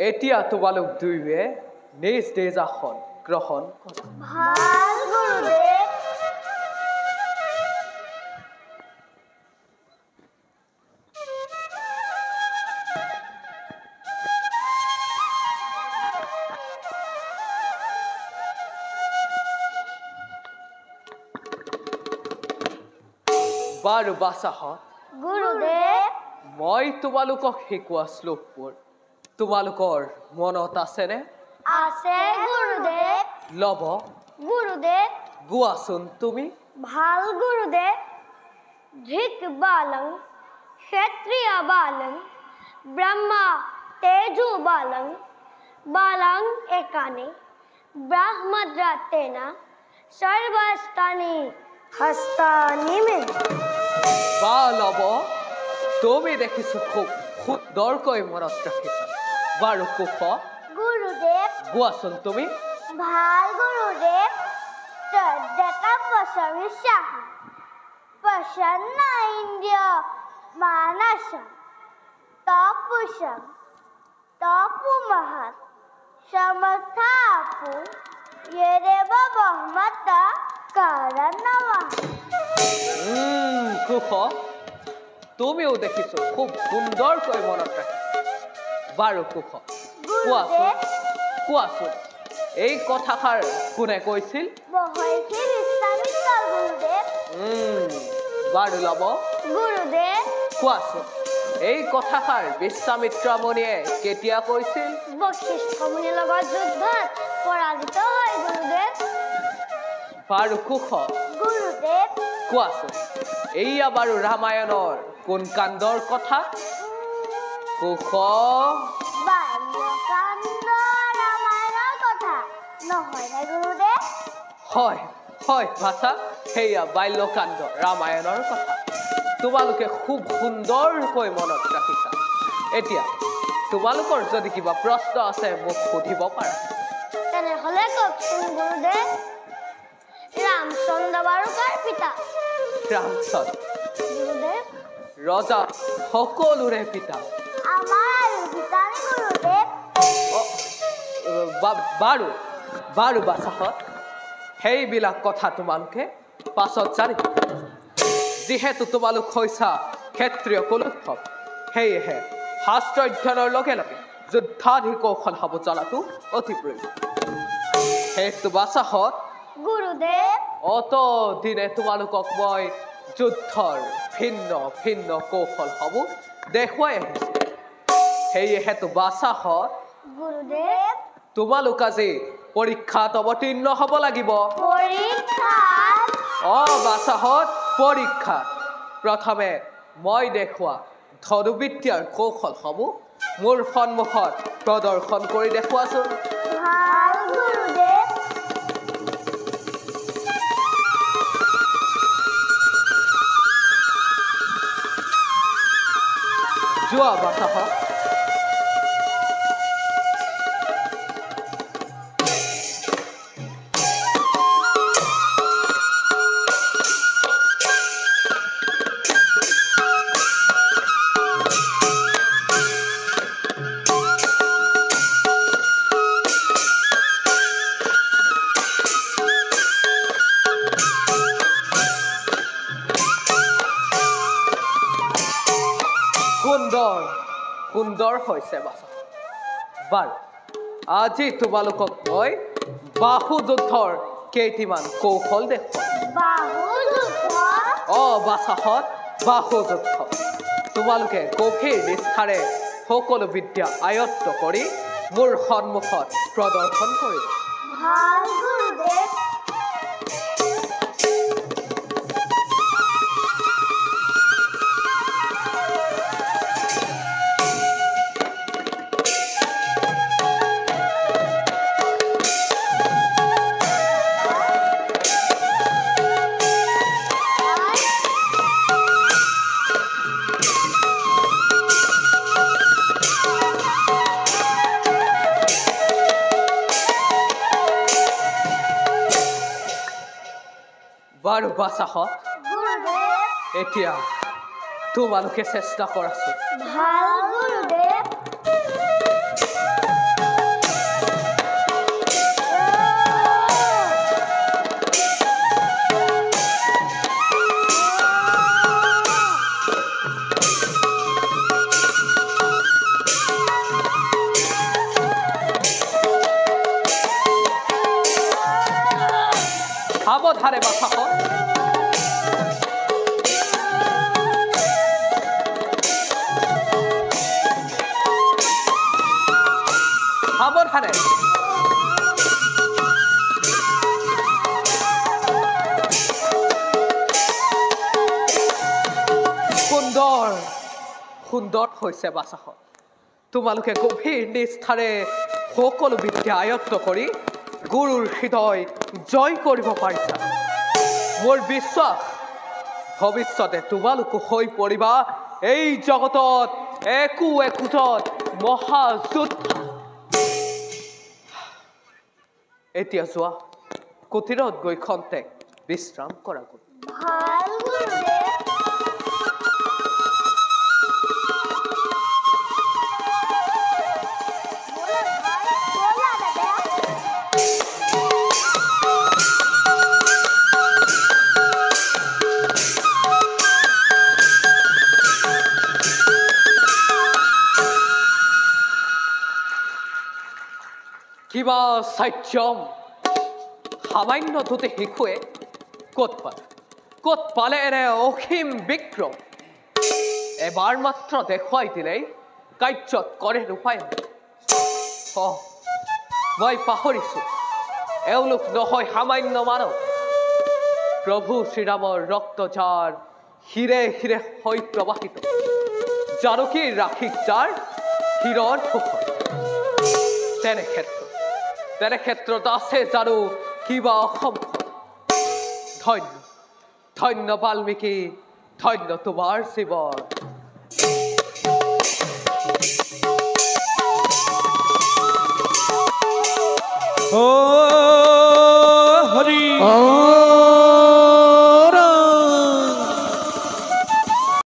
এতিয়া তোমালোক দুইৱে নিজ নিজ আসন গ্ৰহণ কৰা। ভাল গুৰুদেৱ। বাৰু বাছাহঁত, গুৰুদেৱ মই তোমালোকক শিকোৱা শ্লোকবোৰ তোমালোকৰ মনত আছেনে? আছে গুৰুদেৱ। লব গুৰুদেৱ গোৱাচোন তুমি। ভাল গুৰুদেৱ। ধিক বালং ক্ষত্ৰিয় বালং ব্ৰহ্মা তেজো বালং বালং একানে ব্ৰহ্মদ্ৰাতেনা সৰ্বস্তানি হস্তানি মে। বা লব, তুমি দেখিছো খুব সুন্দৰকৈ মনত ৰাখিছা। বাৰু কুশ, গুৰুদেৱ গোৱাচোন তুমি। ভাল গুৰুদেৱ। তদ্যতা পশমিষ্যাহ প্ৰসন্ন ইন্দ্ৰিয় মানসম তপুষম তপুমহৎ সমস্থাপু য়েদেব বহ্মত কাৰণমঃ। কুশ, তুমিও দেখিছো খুব সুন্দৰকৈ মনত ৰাখিছা। বাৰু কুশ, কোৱাচোন কোৱাচোন এই কথাষাৰ কোনে কৈছিল? মহৰ্ষি বিশ্বামিত্ৰ গুৰুদেৱ। বাৰু লব, গুৰুদেৱ কোৱাচোন এই কথাষাৰ বিশ্বামিত্ৰ মুনিয়ে কেতিয়া কৈছিল? বশিষ্ঠ মুনিৰ লগত যুদ্ধত পৰাজিত হয় গুৰুদেৱ। বাৰু কুশ, গুৰুদেৱ কোৱাচোন এইয়া বাৰু ৰামায়ণৰ কোন কাণ্ডৰ কথা? কুশ, বাল্যকাণ্ড ৰামায়ণৰ কথা নহয় নে গুৰুদেৱ? হয় হয় ভাষা, সেয়া বাল্যকাণ্ড ৰামায়ণৰ কথা। তোমালোকে খুব সুন্দৰকৈ মনত ৰাখিছা। এতিয়া তোমালোকৰ যদি কিবা প্ৰশ্ন আছে মোক সুধিব পাৰা। তেনেহলে কওকচোন গুৰুদেৱ, ৰামচন্দ্ৰ বাৰু কাৰ পিতা? ৰামচন্দ্ৰ গুৰুদেৱ ৰজা সকলোৰে পিতা। আমাৰ পিতা নে গুৰুদেৱ? বাৰু বাৰু বাছাহঁত, সেইবিলাক কথা তোমালোকে পাছত জানিব। যিহেতু তোমালোক হৈছা ক্ষত্ৰিয় কুলোৎসৱ, সেয়েহে শাস্ত্ৰ অধ্যয়নৰ লগে লগে যুদ্ধাধি কৌশল হ'ব জনাটো অতি প্ৰয়োজন। সেইটো বাছাহঁত, গুৰুদেৱ অত দিনে তোমালোকক মই যুদ্ধৰ ভিন্ন ভিন্ন কৌশলসমূহ দেখুৱাই আহিছোঁ। সেয়েহেতু বাছাহঁত গুৰুদেৱ তোমালোক আজি পৰীক্ষাত অৱতীৰ্ণ হ'ব লাগিব পৰীক্ষাত বাছাহঁত পৰীক্ষাত প্ৰথমে মই দেখুওৱা ধনুবিদ্যাৰ কৌশলসমূহ মোৰ সন্মুখত প্ৰদৰ্শন কৰি দেখুৱাচোন ভাল গুৰুদেৱ যোৱা বাছাহঁত সুন্দৰ হৈছে বাছা বাৰু আজি তোমালোকক মই বাহু যুদ্ধৰ কেইটিমান কৌশল দেখুৱাম বাছাহঁত বাহু যুদ্ধ তোমালোকে গভীৰ নিষ্ঠাৰে সকলো বিদ্যা আয়ত্ত কৰি মোৰ সন্মুখত প্ৰদৰ্শন কৰিবা ভাল গুৰুদেৱ বাৰু বাছাহঁত এতিয়া তোমালোকে চেষ্টা কৰাচোন ভাল গুৰুদেৱ সাৱধানে বাছাহঁত সাৱধানে সুন্দৰ হৈছে বাছাহঁত তোমালোকে গভীৰ নিষ্ঠাৰে সকলো বিদ্যা আয়ত্ত কৰি গুৰুৰ হৃদয় জয় কৰিব পাৰিছা মোৰ বিশ্বাস ভৱিষ্যতে তোমালোকো হৈ পৰিবা এই জগতত একোজন মহাযোদ্ধা এতিয়া যোৱা কুটিৰত গৈ খন্তেক বিশ্ৰাম কৰা গ'ল ভাল গুৰুদেৱ কিবা সাধ্যম সামান্য দুটি শিশুৱে ক'ত পালে এনে অসীম বিক্ৰম এবাৰ মাত্ৰ দেখুৱাই দিলেই কাৰ্যত কৰে ৰূপায়ণ মই পাহৰিছোঁ এওঁলোক নহয় সামান্য মানৱ প্ৰভু শ্ৰীৰামৰ ৰক্ত যাৰ হিৰে হিৰে হৈ প্ৰবাহিত জানকীৰ ৰাশিক যাৰ হীৰৰ সুখৰ তেনে ক্ষেত্ৰত আছে জানো কিবা অসম্ভৱ ধন্য বাল্মীকি ধন্য তোমাৰ জীৱন Oh